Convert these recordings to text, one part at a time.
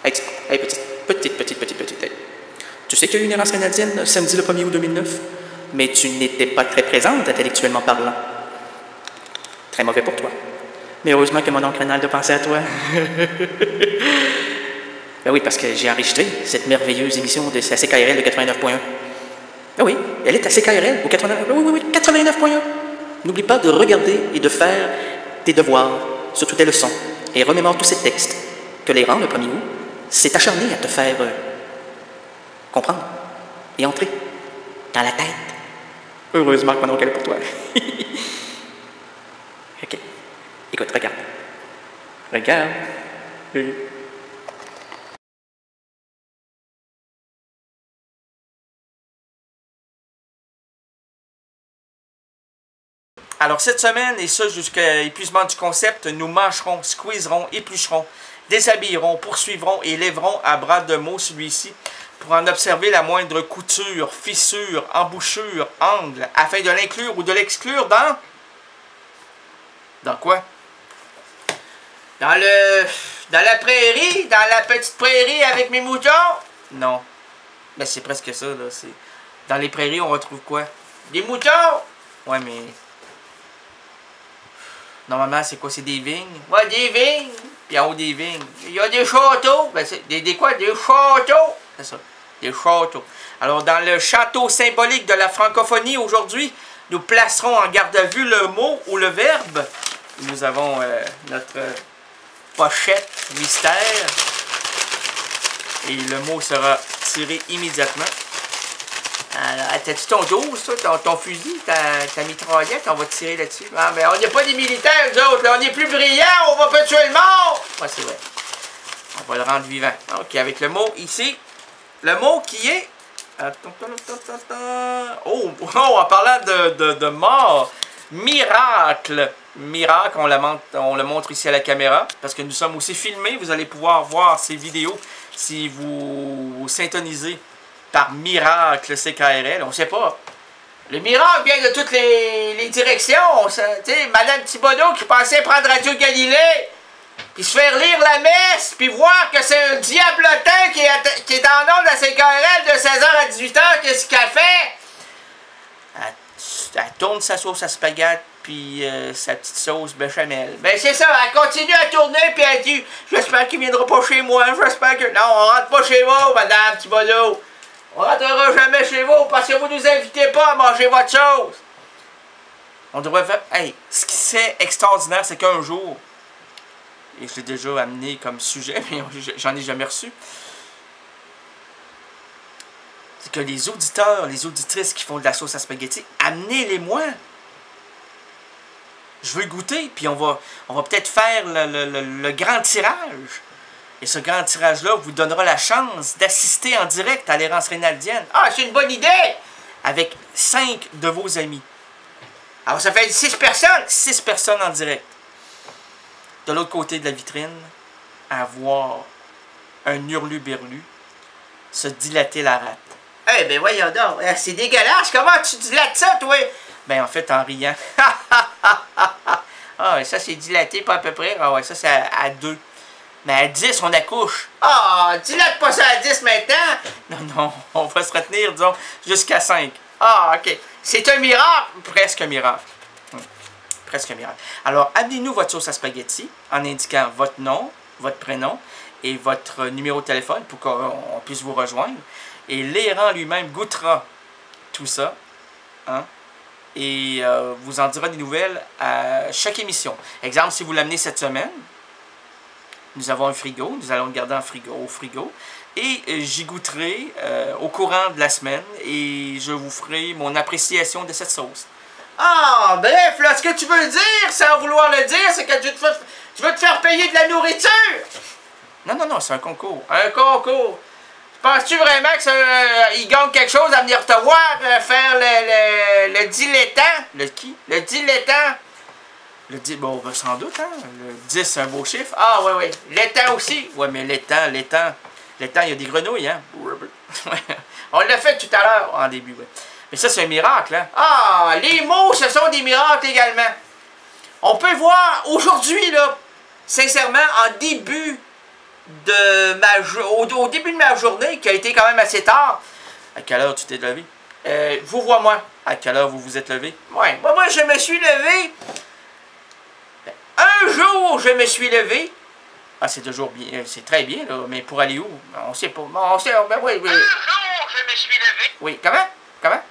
Hey, petite. Hey. Tu sais qu'il y a eu une errance canadienne samedi le 1er août 2009, mais tu n'étais pas très présente intellectuellement parlant. Très mauvais pour toi. Mais heureusement que mon oncle Rénal a pensé à toi. Ben oui, parce que j'ai enregistré cette merveilleuse émission de CKRL de 89.1. Ah oui, elle est à CKRL au 89.1. N'oublie pas de regarder et de faire tes devoirs sur toutes tes leçons et remémore tous ces textes que Léran, le 1er août, s'est acharné à te faire comprendre et entrer dans la tête. Heureusement que mon oncle est pour toi. OK. Écoute, regarde. Alors cette semaine, et ça jusqu'à épuisement du concept, nous mâcherons, squeezerons, éplucherons, déshabillerons, poursuivrons et lèverons à bras de mots celui-ci pour en observer la moindre couture, fissure, embouchure, angle, afin de l'inclure ou de l'exclure dans... Dans quoi? Dans la prairie? Dans la petite prairie avec mes moutons? Non. Ben c'est presque ça, là. Dans les prairies, on retrouve quoi? Des moutons? Ouais, mais... Normalement, c'est quoi? C'est des vignes? Ouais, des vignes! Puis en haut des vignes, il y a des châteaux! Ben, des quoi? Des châteaux! C'est ça, des châteaux. Alors, dans le château symbolique de la francophonie, aujourd'hui, nous placerons en garde à vue le mot ou le verbe. Nous avons notre pochette mystère. Et le mot sera tiré immédiatement. Alors, t'as-tu ton 12, toi, ton fusil, ta mitraillette, on va tirer là-dessus. Ah, ben, on n'est pas des militaires, nous autres, là. On est plus brillants, on va pas tuer le mort! Ouais, c'est vrai. On va le rendre vivant. OK, avec le mot ici. Le mot qui est... Oh, en parlant de mort, miracle. Miracle, on le montre ici à la caméra, parce que nous sommes aussi filmés. Vous allez pouvoir voir ces vidéos si vous syntonisez par miracle CKRL, on sait pas. Le miracle vient de toutes les directions. Tu sais, Madame Thibodeau qui pensait prendre Radio Galilée, puis se faire lire la messe, puis voir que c'est un diablotin qui est en onde à CKRL de 16h à 18h, qu'est-ce qu'elle fait? Elle tourne sa sauce à spaghetti, puis sa petite sauce béchamel. Ben c'est ça, elle continue à tourner, puis elle dit « J'espère qu'il viendra pas chez moi, j'espère que... » Non, on rentre pas chez vous, Madame Thibodeau. On rentrera jamais chez vous parce que vous nous invitez pas à manger votre chose. On devrait faire... Hey, ce qui serait extraordinaire, c'est qu'un jour, et je l'ai déjà amené comme sujet, mais j'en ai jamais reçu, c'est que les auditeurs, les auditrices qui font de la sauce à spaghetti, amenez-les-moi. Je veux goûter, puis on va peut-être faire le grand tirage. Et ce grand tirage-là vous donnera la chance d'assister en direct à l'errance rénaldienne. Ah, c'est une bonne idée! Avec 5 de vos amis. Alors, ça fait 6 personnes. 6 personnes en direct. De l'autre côté de la vitrine, à voir un hurluberlu se dilater la rate. Eh ben voyons donc, c'est dégueulasse. Comment tu dilates ça, toi? Ben en fait, en riant. Ah, ça c'est dilaté, pas à peu près. Ah ouais, ça c'est à 2. Mais à 10, on accouche. Ah, dilate pas ça à 10 maintenant. Non, on va se retenir, disons, jusqu'à 5. Ah, OK. C'est un miracle. Presque un miracle. Presque un miracle. Alors, amenez-nous votre sauce à spaghetti en indiquant votre nom, votre prénom et votre numéro de téléphone pour qu'on puisse vous rejoindre. Et l'errant lui-même goûtera tout ça. Hein? Et vous en dira des nouvelles à chaque émission. Exemple, si vous l'amenez cette semaine, nous avons un frigo, nous allons le garder au frigo. Et j'y goûterai au courant de la semaine et je vous ferai mon appréciation de cette sauce. Ah, bref, là, ce que tu veux dire, sans vouloir le dire, c'est que tu veux te faire payer de la nourriture. Non, c'est un concours. Un concours. Penses-tu vraiment qu'il gagne quelque chose à venir te voir faire le dilettant? Le qui? Le dilettant. Bon, sans doute, hein. Le 10, c'est un beau chiffre. Ah, oui. L'étang aussi. Ouais, mais l'étang, il y a des grenouilles, hein. On l'a fait tout à l'heure, en début, ouais. Mais ça, c'est un miracle, hein. Ah, les mots, ce sont des miracles également. On peut voir aujourd'hui, là, sincèrement, en début au début de ma journée, qui a été quand même assez tard. À quelle heure tu t'es levé? Vous vois moi. À quelle heure vous vous êtes levé? Ouais. Moi, je me suis levé. Un jour, je me suis levé. Ah, c'est toujours bien. C'est très bien, là. Mais pour aller où? On sait pas. On sait. Ben oui, oui. Un jour, je me suis levé. Oui. Comment? Comment?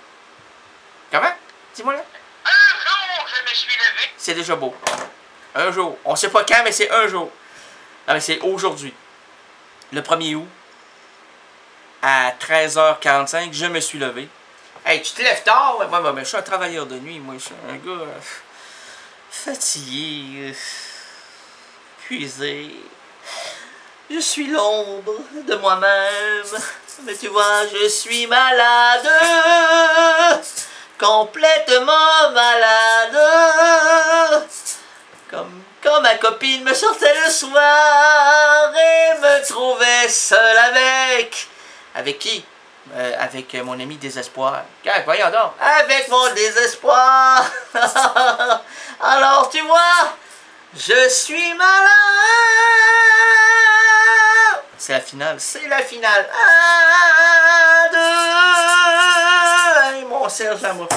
Comment? Dis-moi là. Un jour, je me suis levé. C'est déjà beau. Un jour. On sait pas quand, mais c'est un jour. Non, mais c'est aujourd'hui. Le 1er août, à 13h45, je me suis levé. Hey, tu te lèves tard? Ouais, je suis un travailleur de nuit, moi. Je suis un gars fatigué, épuisé. Je suis l'ombre de moi-même. Mais tu vois, je suis malade. Complètement malade. Comme quand ma copine me sortait le soir et me trouvait seul avec... Avec qui? Avec mon ami Désespoir. Voyons donc. Avec mon désespoir. Alors tu vois, je suis malade. C'est la finale. C'est la finale. Un, deux. Mon Serge à moi.